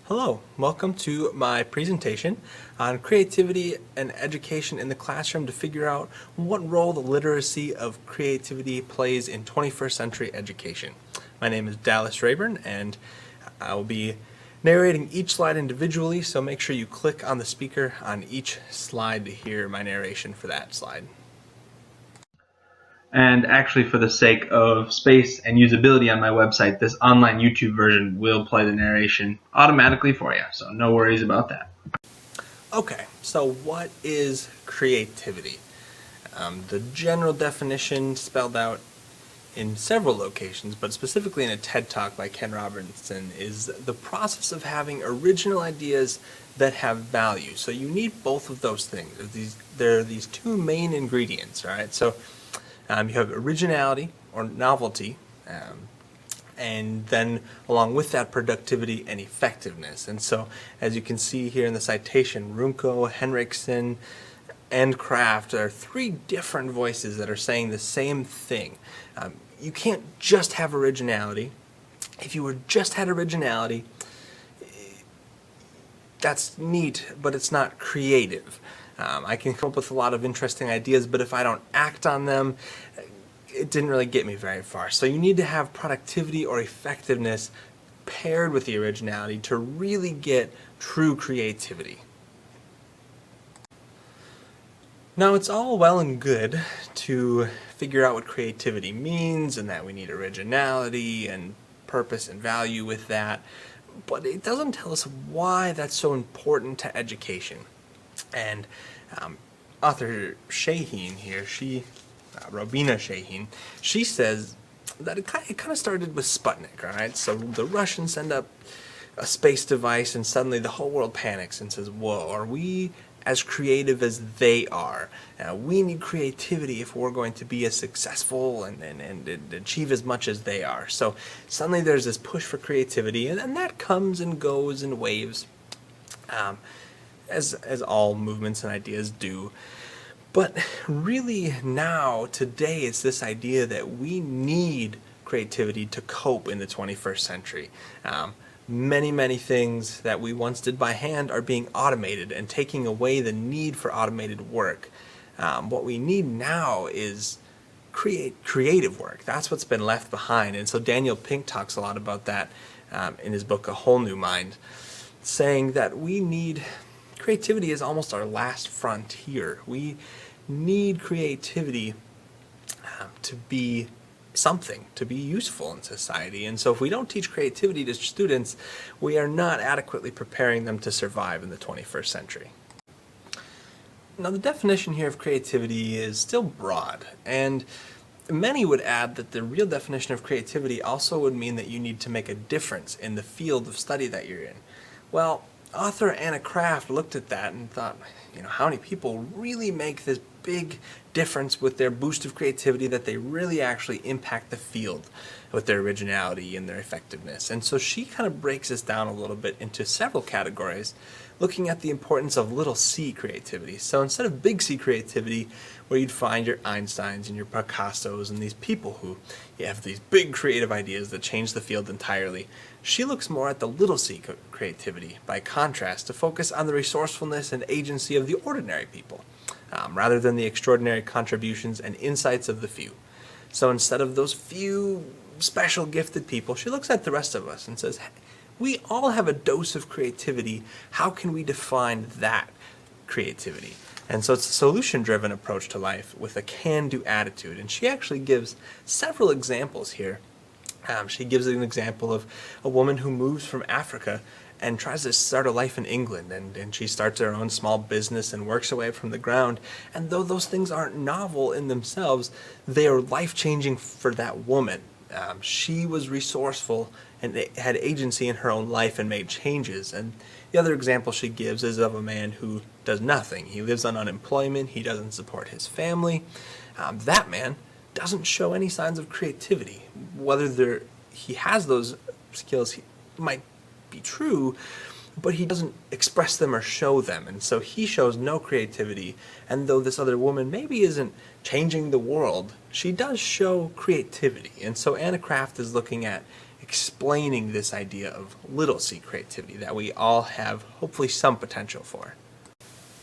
Hello, welcome to my presentation on creativity and education in the classroom to figure out what role the literacy of creativity plays in 21st century education. My name is Dallas Rayburn and I will be narrating each slide individually, so make sure you click on the speaker on each slide to hear my narration for that slide. And actually, for the sake of space and usability on my website, this online YouTube version will play the narration automatically for you, so no worries about that. Okay, so what is creativity? The general definition spelled out in several locations, but specifically in a TED Talk by Ken Robinson, is the process of having original ideas that have value. So you need both of those things. There are these two main ingredients, all right? So you have originality or novelty, and then along with that, productivity and effectiveness. And so, as you can see here in the citation, Runco, Henriksen, and Kraft are three different voices that are saying the same thing. You can't just have originality. If you just had originality, that's neat, but it's not creative. I can come up with a lot of interesting ideas, but if I don't act on them, it didn't really get me very far. So you need to have productivity or effectiveness paired with the originality to really get true creativity. Now, it's all well and good to figure out what creativity means and that we need originality and purpose and value with that, but it doesn't tell us why that's so important to education. And author Shaheen here, Robina Shaheen, she says that it kind of started with Sputnik, all right? So the Russians send up a space device and suddenly the whole world panics and says, whoa, are we as creative as they are? We need creativity if we're going to be as successful and achieve as much as they are. So suddenly there's this push for creativity, and that comes and goes in waves. As all movements and ideas do. But really now, today, it's this idea that we need creativity to cope in the 21st century. Many things that we once did by hand are being automated and taking away the need for automated work. What we need now is creative work. That's what's been left behind. And so Daniel Pink talks a lot about that in his book, A Whole New Mind, saying that we need creativity is almost our last frontier. We need creativity to be something, to be useful in society. And so if we don't teach creativity to students, we are not adequately preparing them to survive in the 21st century. Now, the definition here of creativity is still broad, and many would add that the real definition of creativity also would mean that you need to make a difference in the field of study that you're in. Well, author Anna Kraft looked at that and thought, how many people really make this big difference with their boost of creativity that they really actually impact the field with their originality and their effectiveness. And so she kind of breaks this down a little bit into several categories, looking at the importance of little c creativity. So instead of big C creativity, where you'd find your Einsteins and your Picassos and these people who have these big creative ideas that change the field entirely, she looks more at the little c creativity, by contrast, to focus on the resourcefulness and agency of the ordinary people, rather than the extraordinary contributions and insights of the few. So instead of those few special gifted people, she looks at the rest of us and says, hey, we all have a dose of creativity. How can we define that creativity? And so it's a solution-driven approach to life with a can-do attitude. And she actually gives several examples here. She gives an example of a woman who moves from Africa and tries to start a life in England, and she starts her own small business and works away from the ground. And though those things aren't novel in themselves, they are life-changing for that woman. She was resourceful and had agency in her own life and made changes. And the other example she gives is of a man who does nothing. He lives on unemployment. He doesn't support his family. That man doesn't show any signs of creativity. Whether he has those skills might be true, but he doesn't express them or show them, and so he shows no creativity. And though this other woman maybe isn't changing the world, she does show creativity. And so Anna Kraft is looking at explaining this idea of little c creativity that we all have hopefully some potential for.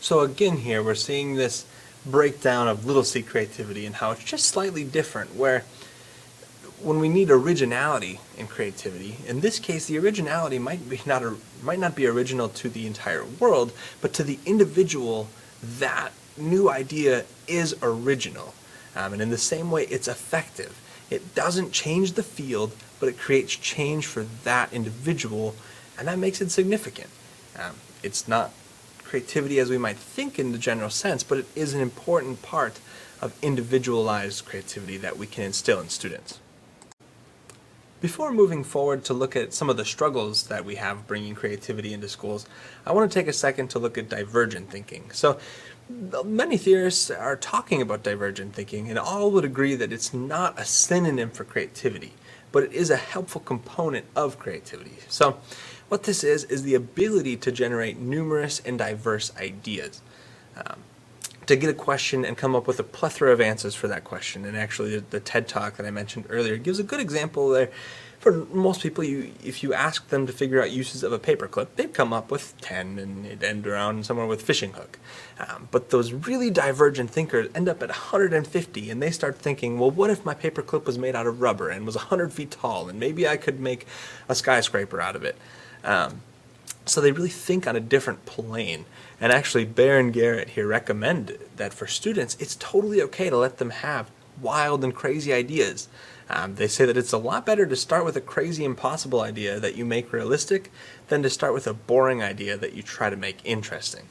So again here we're seeing this breakdown of little c creativity and how it's just slightly different, where when we need originality in creativity, in this case the originality might not be original to the entire world, but to the individual that new idea is original. And in the same way it's effective. It doesn't change the field, but it creates change for that individual, and that makes it significant. It's not creativity as we might think in the general sense, but it is an important part of individualized creativity that we can instill in students. Before moving forward to look at some of the struggles that we have bringing creativity into schools, I want to take a second to look at divergent thinking. So, many theorists are talking about divergent thinking, and all would agree that it's not a synonym for creativity, but it is a helpful component of creativity. So, what this is the ability to generate numerous and diverse ideas. To get a question and come up with a plethora of answers for that question. And actually the TED Talk that I mentioned earlier gives a good example there. For most people, if you ask them to figure out uses of a paperclip, they'd come up with 10 and it'd end around somewhere with fishing hook. But those really divergent thinkers end up at 150, and they start thinking, well, what if my paperclip was made out of rubber and was 100 feet tall, and maybe I could make a skyscraper out of it. So they really think on a different plane. And actually, Baer and Garrett here recommend that for students, it's totally okay to let them have wild and crazy ideas. They say that it's a lot better to start with a crazy, impossible idea that you make realistic than to start with a boring idea that you try to make interesting.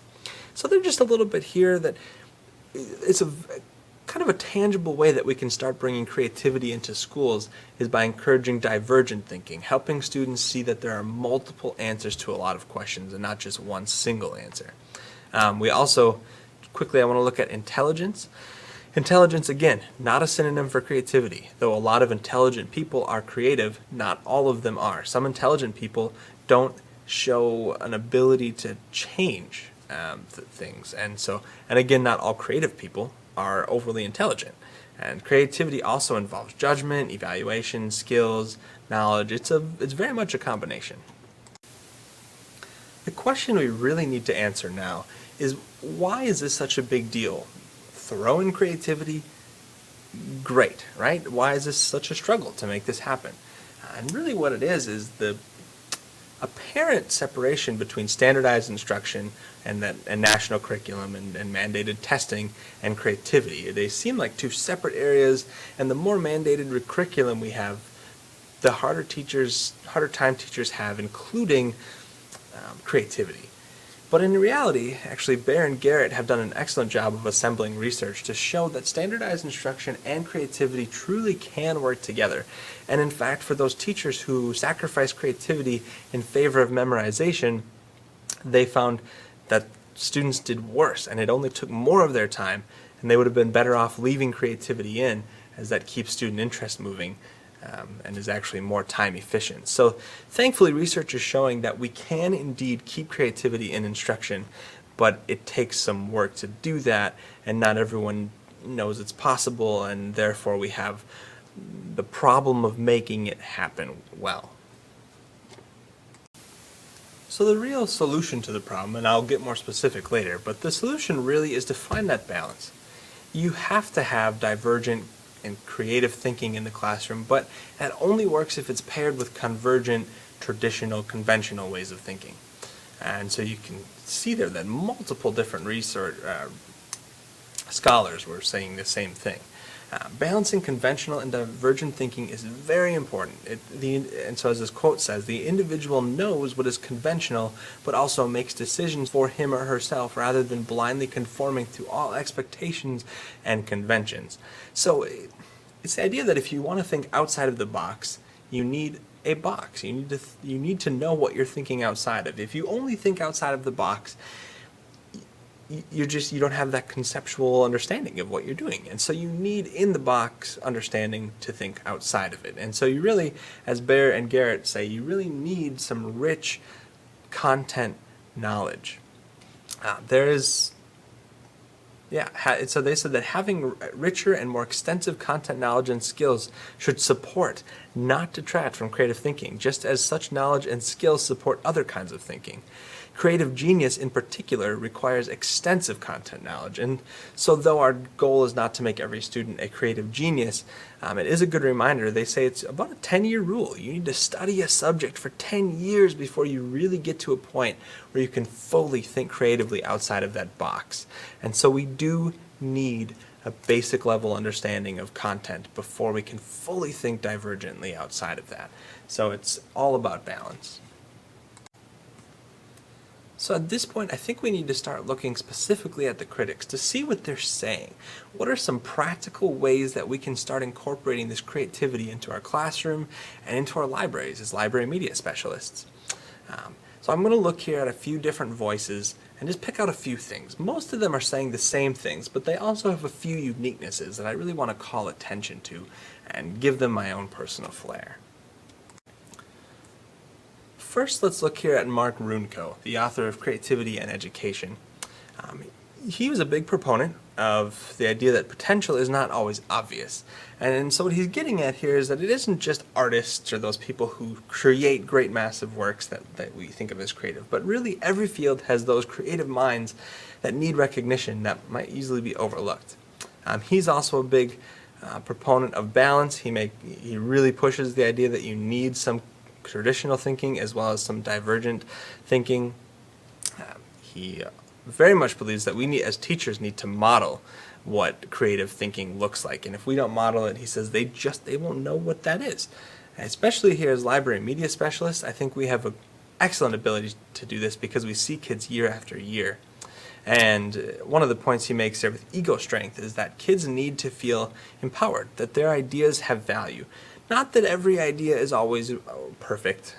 So they're just a little bit here that it's a kind of a tangible way that we can start bringing creativity into schools is by encouraging divergent thinking, helping students see that there are multiple answers to a lot of questions and not just one single answer. We also, quickly, I want to look at intelligence. Intelligence, again, not a synonym for creativity. Though a lot of intelligent people are creative, not all of them are. Some intelligent people don't show an ability to change things. And again, not all creative people are overly intelligent. And creativity also involves judgment, evaluation, skills, knowledge. It's very much a combination. The question we really need to answer now is, why is this such a big deal? Throw in creativity? Great, right? Why is this such a struggle to make this happen? And really what it is the apparent separation between standardized instruction and national curriculum and mandated testing and creativity. They seem like two separate areas, and the more mandated curriculum we have, the harder time teachers have including creativity. But in reality, actually, Baer and Garrett have done an excellent job of assembling research to show that standardized instruction and creativity truly can work together. And in fact, for those teachers who sacrifice creativity in favor of memorization, they found that students did worse, and it only took more of their time, and they would have been better off leaving creativity in, as that keeps student interest moving. And is actually more time efficient. So thankfully, research is showing that we can indeed keep creativity in instruction, but it takes some work to do that, and not everyone knows it's possible, and therefore we have the problem of making it happen well. So the real solution to the problem, and I'll get more specific later, but the solution really is to find that balance. You have to have divergent and creative thinking in the classroom, but that only works if it's paired with convergent, traditional, conventional ways of thinking. And so you can see there that multiple different research scholars were saying the same thing. Balancing conventional and divergent thinking is very important. And so as this quote says, the individual knows what is conventional, but also makes decisions for him or herself rather than blindly conforming to all expectations and conventions. So it's the idea that if you want to think outside of the box, you need a box. You need to know what you're thinking outside of. If you only think outside of the box, you don't have that conceptual understanding of what you're doing. And so you need in the box understanding to think outside of it. And so you really, as Baer and Garrett say, you really need some rich content knowledge. So they said that having richer and more extensive content knowledge and skills should support, not detract from creative thinking, just as such knowledge and skills support other kinds of thinking. Creative genius in particular requires extensive content knowledge, and so though our goal is not to make every student a creative genius, it is a good reminder. They say it's about a 10-year rule. You need to study a subject for 10 years before you really get to a point where you can fully think creatively outside of that box. And so we do need a basic level understanding of content before we can fully think divergently outside of that. So it's all about balance. So at this point, I think we need to start looking specifically at the critics to see what they're saying. What are some practical ways that we can start incorporating this creativity into our classroom and into our libraries as library media specialists? So I'm going to look here at a few different voices and just pick out a few things. Most of them are saying the same things, but they also have a few uniquenesses that I really want to call attention to and give them my own personal flair. First, let's look here at Mark Runco, the author of Creativity and Education. He was a big proponent of the idea that potential is not always obvious. And so what he's getting at here is that it isn't just artists or those people who create great massive works that we think of as creative, but really every field has those creative minds that need recognition that might easily be overlooked. He's also a big proponent of balance. He really pushes the idea that you need some traditional thinking as well as some divergent thinking. He very much believes that we as teachers need to model what creative thinking looks like, and if we don't model it, he says they won't know what that is. Especially here as library media specialists, I think we have an excellent ability to do this because we see kids year after year. And one of the points he makes there with ego strength is that kids need to feel empowered, that their ideas have value. Not that every idea is always perfect,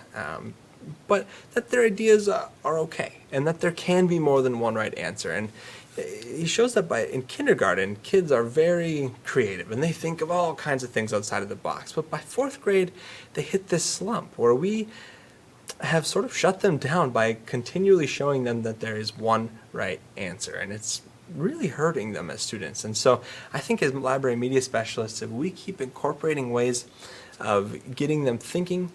but that their ideas are okay, and that there can be more than one right answer. And he shows that in kindergarten, kids are very creative, and they think of all kinds of things outside of the box. But by 4th grade, they hit this slump where we have sort of shut them down by continually showing them that there is one right answer, and it's really hurting them as students. And so I think as library media specialists, if we keep incorporating ways of getting them thinking,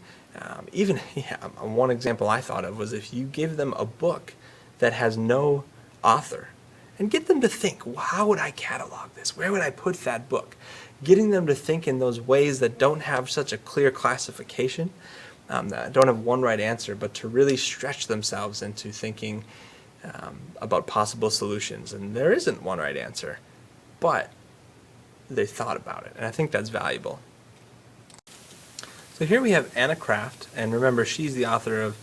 one example I thought of was if you give them a book that has no author and get them to think, well, how would I catalog this? Where would I put that book? Getting them to think in those ways that don't have such a clear classification, that don't have one right answer, but to really stretch themselves into thinking about possible solutions. And there isn't one right answer, but they thought about it, and I think that's valuable. So here we have Anna Kraft, and remember, she's the author of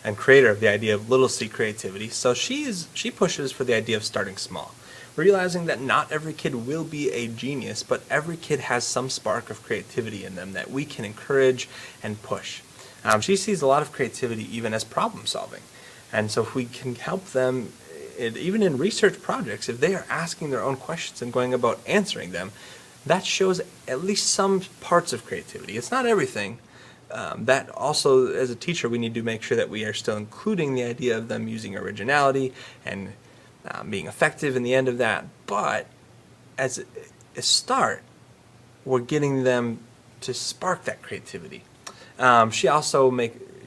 and creator of the idea of little c creativity. So she pushes for the idea of starting small, realizing that not every kid will be a genius, but every kid has some spark of creativity in them that we can encourage and push. She sees a lot of creativity even as problem solving. And so if we can help them, even in research projects, if they are asking their own questions and going about answering them, that shows at least some parts of creativity. It's not everything. That also, as a teacher, we need to make sure that we are still including the idea of them using originality and being effective in the end of that. But as a start, we're getting them to spark that creativity.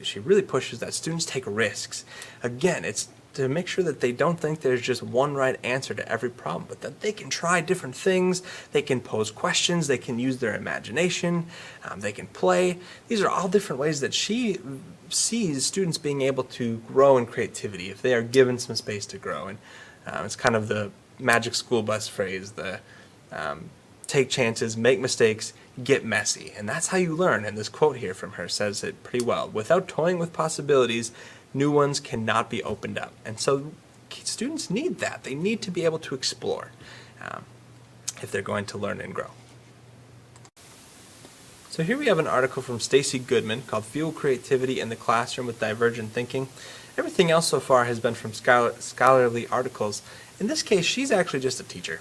She really pushes that students take risks. Again, it's to make sure that they don't think there's just one right answer to every problem, but that they can try different things, they can pose questions, they can use their imagination, they can play. These are all different ways that she sees students being able to grow in creativity if they are given some space to grow. And it's kind of the magic school bus phrase, the take chances, make mistakes, get messy. And that's how you learn. And this quote here from her says it pretty well. Without toying with possibilities, new ones cannot be opened up. And so students need that. They need to be able to explore if they're going to learn and grow. So here we have an article from Stacy Goodman called Fuel Creativity in the Classroom with Divergent Thinking. Everything else so far has been from scholarly articles. In this case, she's actually just a teacher.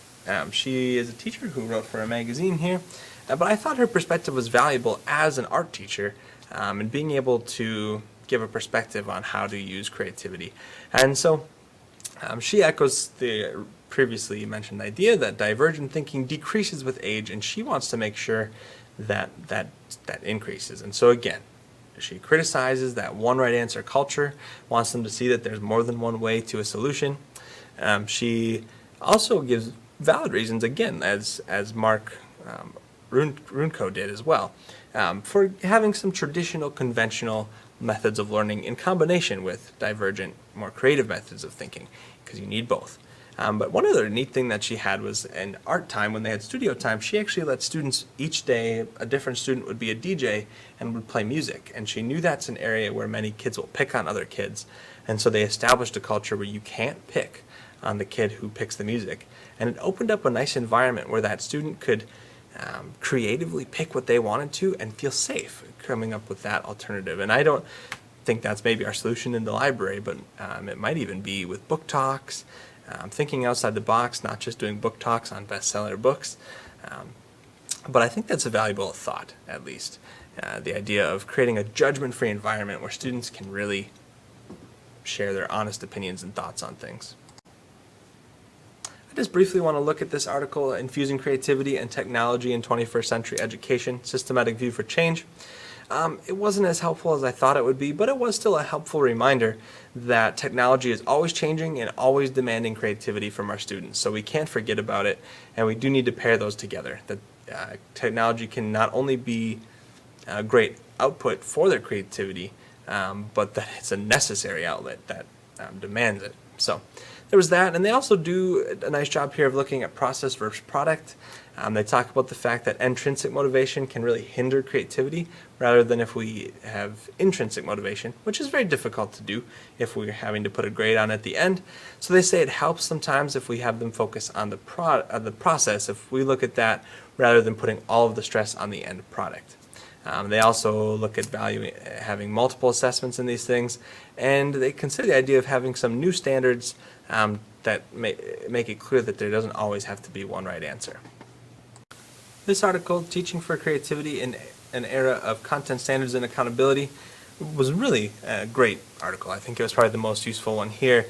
She is a teacher who wrote for a magazine here, but I thought her perspective was valuable as an art teacher and being able to give a perspective on how to use creativity. And so she echoes the previously mentioned idea that divergent thinking decreases with age, and she wants to make sure that increases. And so again, she criticizes that one right answer culture, wants them to see that there's more than one way to a solution. She also gives valid reasons, again, as Mark Runco did as well, for having some traditional, conventional methods of learning in combination with divergent, more creative methods of thinking, because you need both. But one other neat thing that she had was in art time, when they had studio time, she actually let students, each day, a different student would be a DJ and would play music. And she knew that's an area where many kids will pick on other kids. And so they established a culture where you can't pick on the kid who picks the music. And it opened up a nice environment where that student could creatively pick what they wanted to and feel safe coming up with that alternative. And I don't think that's maybe our solution in the library, but it might even be with book talks. Thinking outside the box, not just doing book talks on bestseller books. But I think that's a valuable thought, at least. The idea of creating a judgment-free environment where students can really share their honest opinions and thoughts on things. I just briefly want to look at this article, Infusing Creativity and Technology in 21st Century Education, Systematic View for Change. It wasn't as helpful as I thought it would be, but it was still a helpful reminder that technology is always changing and always demanding creativity from our students. So we can't forget about it, and we do need to pair those together. That technology can not only be a great output for their creativity, but that it's a necessary outlet that demands it. So there was that, and they also do a nice job here of looking at process versus product. They talk about the fact that intrinsic motivation can really hinder creativity rather than if we have intrinsic motivation, which is very difficult to do if we're having to put a grade on at the end. So they say it helps sometimes if we have them focus on the process, if we look at that rather than putting all of the stress on the end product. They also look at having multiple assessments in these things, and they consider the idea of having some new standards that make it clear that there doesn't always have to be one right answer. This article, Teaching for Creativity in an Era of Content Standards and Accountability, was really a great article. I think it was probably the most useful one here.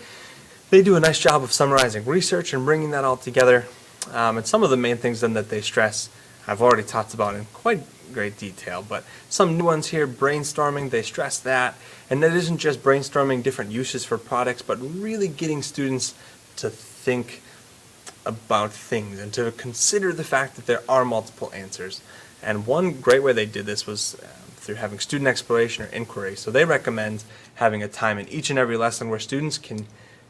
They do a nice job of summarizing research and bringing that all together. And some of the main things then that they stress I've already talked about in quite great detail, but some new ones here, brainstorming, they stress that. And that isn't just brainstorming different uses for products, but really getting students to think about things and to consider the fact that there are multiple answers. And one great way they did this was through having student exploration or inquiry. So they recommend having a time in each and every lesson where students can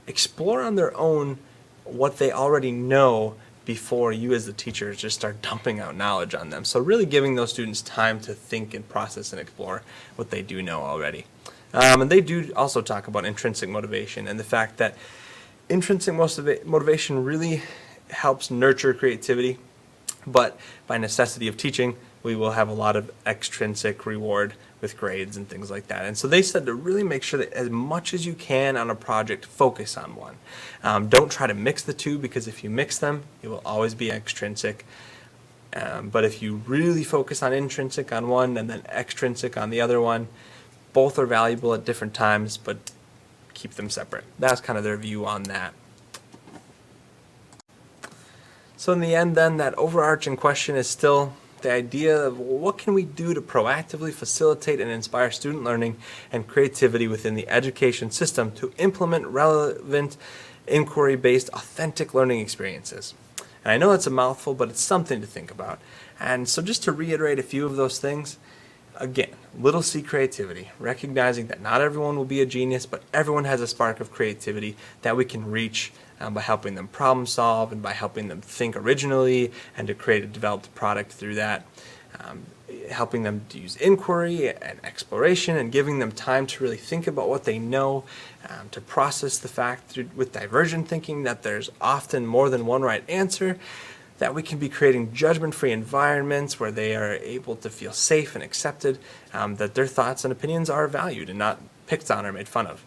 explore on their own what they already know before you as the teachers just start dumping out knowledge on them. So really giving those students time to think and process and explore what they do know already. And they do also talk about intrinsic motivation and the fact that intrinsic motivation really helps nurture creativity, but by necessity of teaching, we will have a lot of extrinsic reward with grades and things like that. And so they said to really make sure that as much as you can on a project, focus on one. Don't try to mix the two, because if you mix them, it will always be extrinsic. But if you really focus on intrinsic on one and then extrinsic on the other one, both are valuable at different times, but keep them separate. That's kind of their view on that. So in the end then, that overarching question is still the idea of what can we do to proactively facilitate and inspire student learning and creativity within the education system to implement relevant, inquiry-based, authentic learning experiences. And I know that's a mouthful, but it's something to think about. And so just to reiterate a few of those things, again, little c creativity, recognizing that not everyone will be a genius, but everyone has a spark of creativity that we can reach by helping them problem solve and by helping them think originally and to create a developed product through that. Helping them to use inquiry and exploration and giving them time to really think about what they know, to process the fact with divergent thinking that there's often more than one right answer, that we can be creating judgment-free environments where they are able to feel safe and accepted, that their thoughts and opinions are valued and not picked on or made fun of.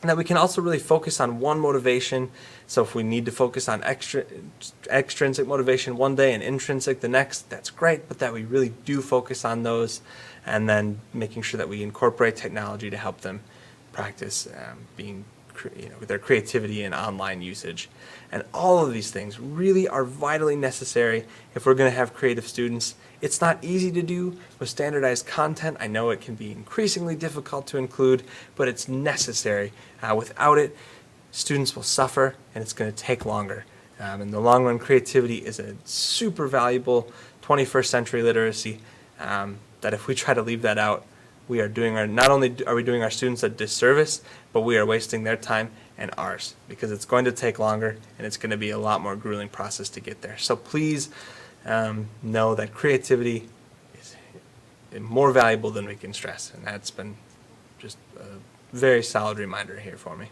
And that we can also really focus on one motivation. So if we need to focus on extrinsic motivation one day and intrinsic the next, that's great, but that we really do focus on those, and then making sure that we incorporate technology to help them practice being their creativity and online usage. And all of these things really are vitally necessary if we're going to have creative students. It's not easy to do with standardized content. I know it can be increasingly difficult to include, but it's necessary. Without it, students will suffer, and it's going to take longer. In the long run, creativity is a super valuable 21st century literacy that if we try to leave that out, we are doing not only are we doing our students a disservice, but we are wasting their time and ours, because it's going to take longer and it's going to be a lot more grueling process to get there. So please know that creativity is more valuable than we can stress, and that's been just a very solid reminder here for me.